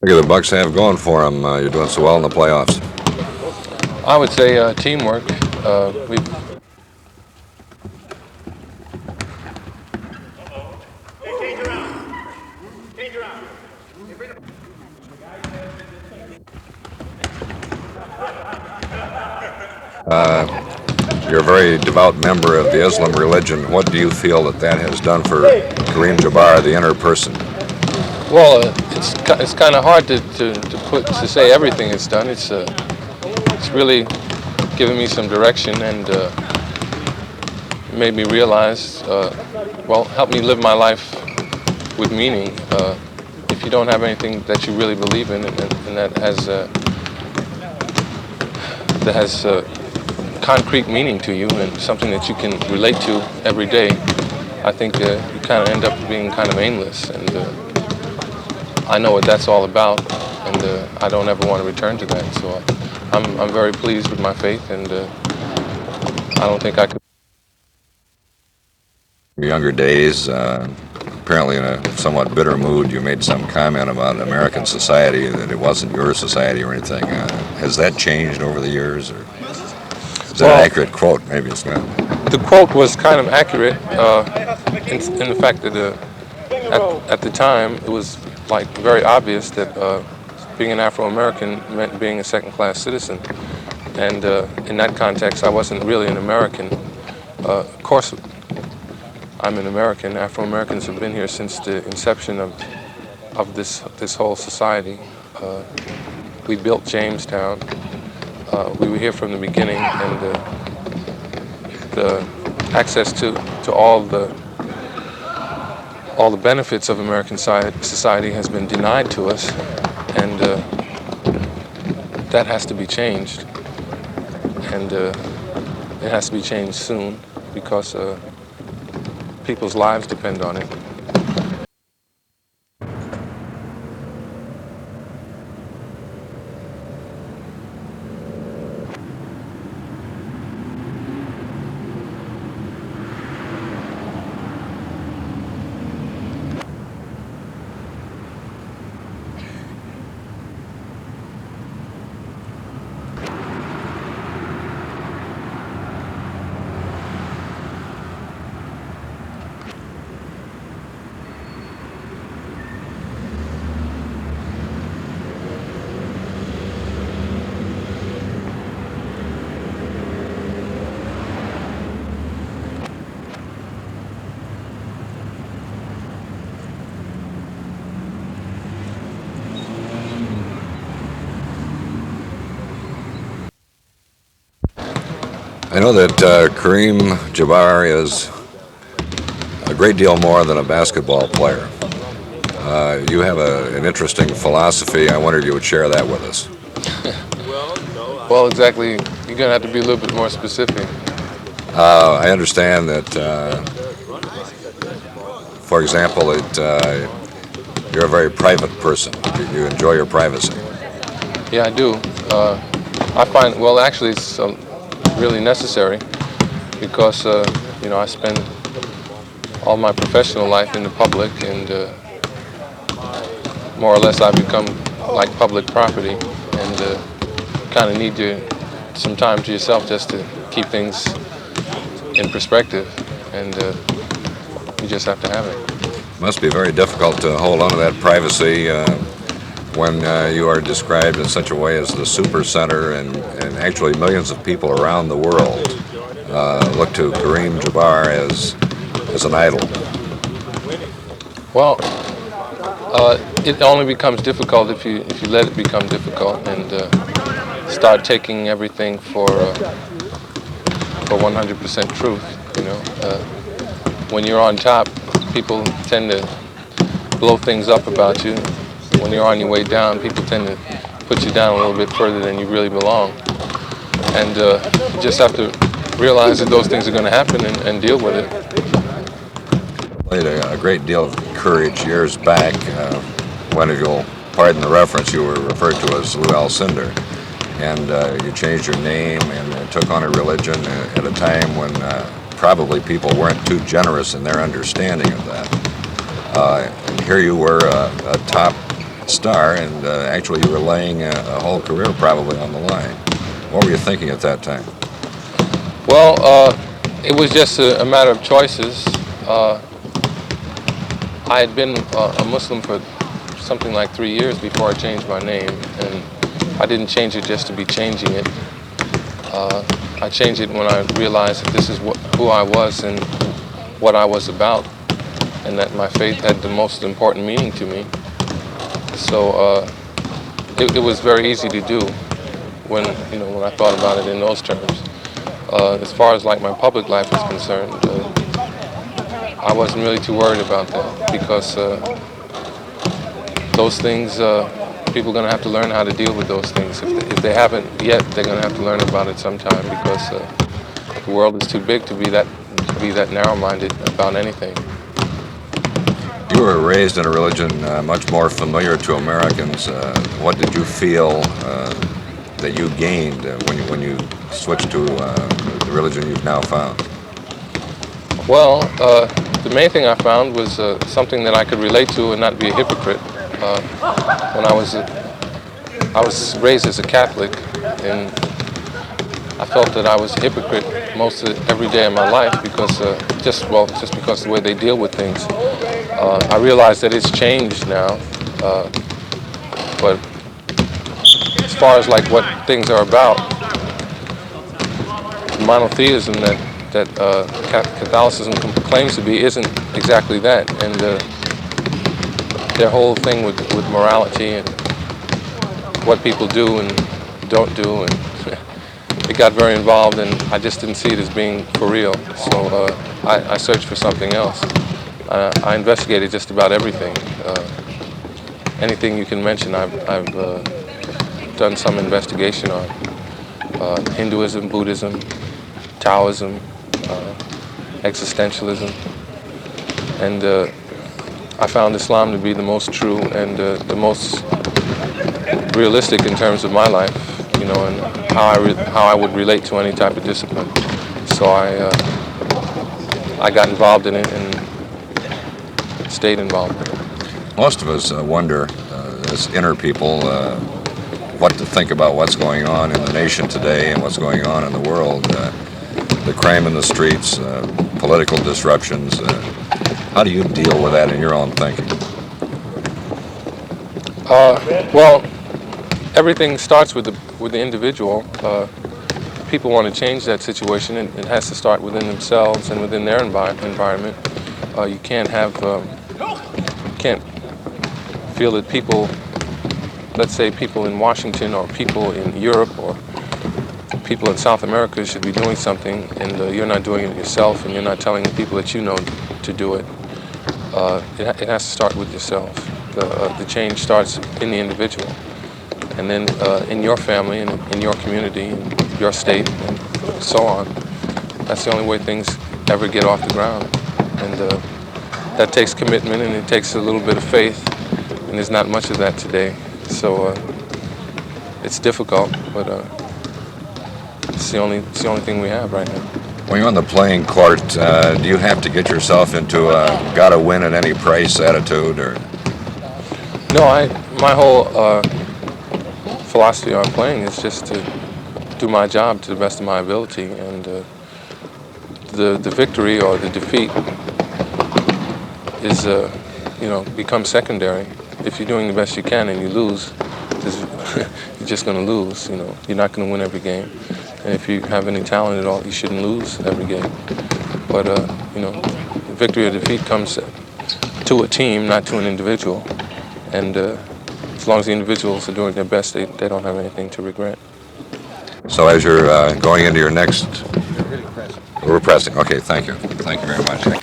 Look at the Bucks have going for them. You're doing so well in the playoffs. I would say teamwork. We You're a very devout member of the Islam religion. What do you feel that that has done for Kareem Jabbar, the inner person? well, it's kind of hard to say everything it's done. It's really given me some direction and made me realize, helped me live my life with meaning. If you don't have anything that you really believe in and that has concrete meaning to you and something that you can relate to every day, I think you kind of end up being kind of aimless. And I know what that's all about, and I don't ever want to return to that. So I'm very pleased with my faith, and I don't think I could. Your younger days, apparently in a somewhat bitter mood, you made some comment about American society, that it wasn't your society or anything. Has that changed over the years, or is that an accurate quote? Maybe it's not. The quote was kind of accurate in the fact that at the time it was like very obvious that being an Afro-American meant being a second-class citizen, and in that context, I wasn't really an American. Of course, I'm an American. Afro-Americans have been here since the inception of this whole society. We built Jamestown. We were here from the beginning, and the access to all the benefits of American society has been denied to us, and that has to be changed, and it has to be changed soon because people's lives depend on it. I know that Kareem Jabbar is a great deal more than a basketball player. You have an interesting philosophy. I wondered if you would share that with us. Well, exactly. You're gonna have to be a little bit more specific. I understand that, for example, you're a very private person. You enjoy your privacy. Yeah, I do. I find, well, actually, it's really necessary because, I spend all my professional life in the public, and more or less I become like public property, and kind of need some time to yourself just to keep things in perspective, and you just have to have it. Must be very difficult to hold on to that privacy when you are described in such a way as the super center, and actually millions of people around the world look to Kareem Jabbar as an idol. Well, it only becomes difficult if you let it become difficult and start taking everything for 100% truth. When you're on top, people tend to blow things up about you. When you're on your way down, people tend to put you down a little bit further than you really belong. And you just have to realize that those things are going to happen and deal with it. Played a great deal of courage years back when, if you'll pardon the reference, you were referred to as Lou Alcindor. And you changed your name and took on a religion at a time when probably people weren't too generous in their understanding of that. And here you were, a top star, and actually you were laying a whole career probably on the line. What were you thinking at that time? Well, it was just a matter of choices. I had been a Muslim for something like 3 years before I changed my name, and I didn't change it just to be changing it. I changed it when I realized that this is who I was and what I was about, and that my faith had the most important meaning to me. So it was very easy to do when I thought about it in those terms. As far as like my public life is concerned, I wasn't really too worried about that, because those things, people are going to have to learn how to deal with those things. If they haven't yet, they're going to have to learn about it sometime, because the world is too big to be that narrow-minded about anything. You were raised in a religion much more familiar to Americans. What did you feel that you gained when you switched to the religion you've now found? Well, the main thing I found was something that I could relate to and not be a hypocrite. When I was raised as a Catholic, and I felt that I was a hypocrite every day of my life, because just because of the way they deal with things. I realize that it's changed now, but as far as like what things are about, monotheism that Catholicism claims to be isn't exactly that, and their whole thing with morality and what people do and don't do, and it got very involved, and I just didn't see it as being for real. So I searched for something else. I investigated just about everything. Anything you can mention, I've done some investigation on. Hinduism, Buddhism, Taoism, existentialism, and I found Islam to be the most true and the most realistic in terms of my life, and how I would relate to any type of discipline. So I got involved in it and stayed involved. Most of us wonder, as inner people, what to think about what's going on in the nation today and what's going on in the world. The crime in the streets, political disruptions. How do you deal with that in your own thinking? Well, everything starts with the individual. People want to change that situation, and it has to start within themselves and within their environment. You can't feel that people, let's say people in Washington or people in Europe or people in South America should be doing something, and you're not doing it yourself, and you're not telling the people that you know to do it. It has to start with yourself. The change starts in the individual, and then in your family and in your community and your state and so on. That's the only way things ever get off the ground, and that takes commitment, and it takes a little bit of faith, and there's not much of that today. So it's difficult, but it's the only thing we have right now. When you're on the playing court, do you have to get yourself into a gotta win at any price attitude, or? No, my whole philosophy on playing is just to do my job to the best of my ability, and the victory or the defeat is becomes secondary. If you're doing the best you can and you lose, you're just going to lose. You're not going to win every game. And if you have any talent at all, you shouldn't lose every game. But victory or defeat comes to a team, not to an individual. And as long as the individuals are doing their best, they don't have anything to regret. So as you're going into your next, we're pressing. Okay, thank you. Thank you very much.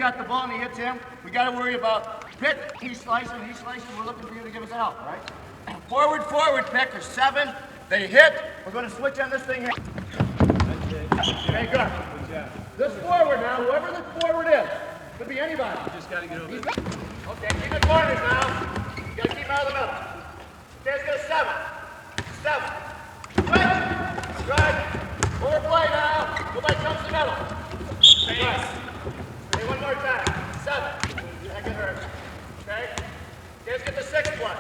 got the ball and he hits him, we got to worry about Pitt. He's slicing, we're looking for you to give us help, right? Forward, Pick, there's 7. They hit, we're going to switch on this thing here. Okay, good. This forward now, whoever this forward is, could be anybody. You just got to get over it. Okay, keep the corners now. You got to keep out of the middle. Okay, let's go 7. 7. Switch. Good. Overplay now. Nobody comes to the middle. Good. Okay, one more time. 7. That can hurt. Okay? Okay, let's get the 6th one.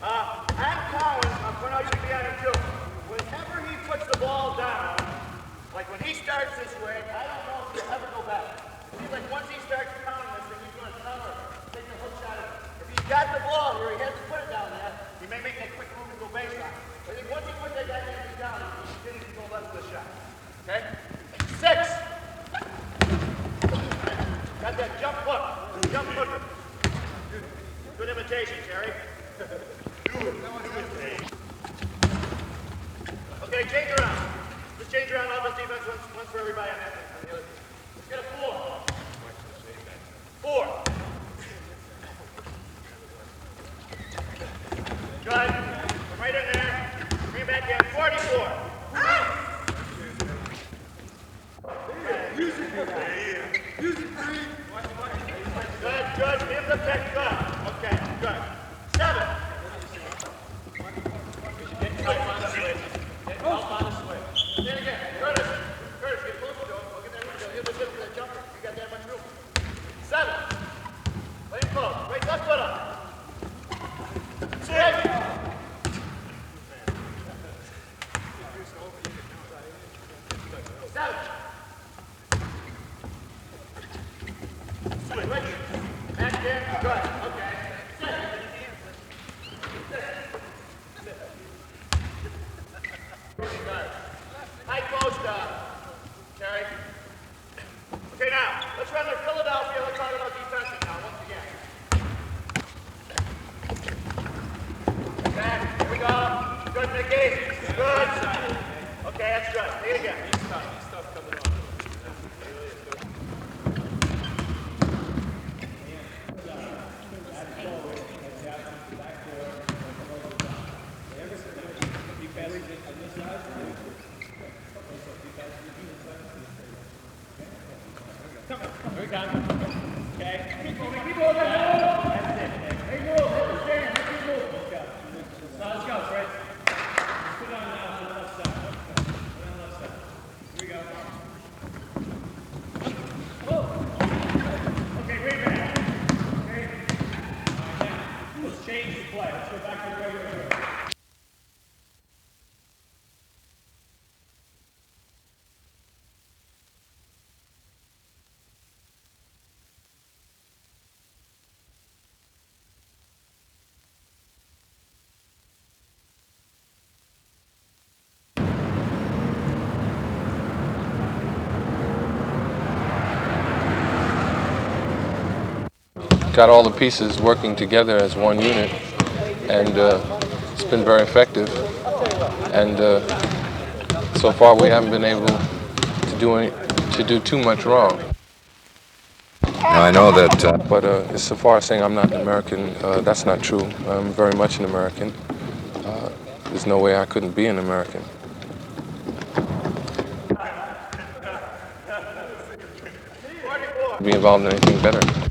I'm calling, I'm going to be on him too. Whenever he puts the ball down, like when he starts this way, I don't know if he'll ever go back. It seems like once he starts pounding this thing, he's going to cover, take the hook shot. If he's got the ball here, he has to put it down there. He may make that quick move and go baseline. I think once he puts that guy down, he continues to go left with the shot. Okay? 6. Got that jump hook. Jump hooker. Good imitation, Terry. Okay, change around. Let's change around offense, defense once for everybody on that. Let's get a 4. 4. Good. Come right in there. Bring back in. 44. Use it. Good. Give the pick. Good. Okay, good. 7. Then again, Curtis, get close to him. Look at that window. He'll be good for that jumper. You got that much room. 7. Play him close. Right left foot up. 6. 7. Switch. Back there. Good. Okay. 6. High post, Terry. Okay, now, let's run to Philadelphia. Let's talk about defensive now, once again. Back, here we go. Good, Mickey. Good. Okay, that's good. Take it again. He's tough coming on. Okay. Keep moving. That's it. Hey, move. Hit the stand. Keep moving. Let's go, Fred. Put on now to the left side. Put on the left side. Here we go. Oh. Okay, wait a minute. Okay. All right, now, let's change the play. Let's go back to the regular drill. Got all the pieces working together as one unit, and it's been very effective. And so far, we haven't been able to do too much wrong. Now, I know that. But as far as saying I'm not an American, that's not true. I'm very much an American. There's no way I couldn't be an American. Be involved in anything better.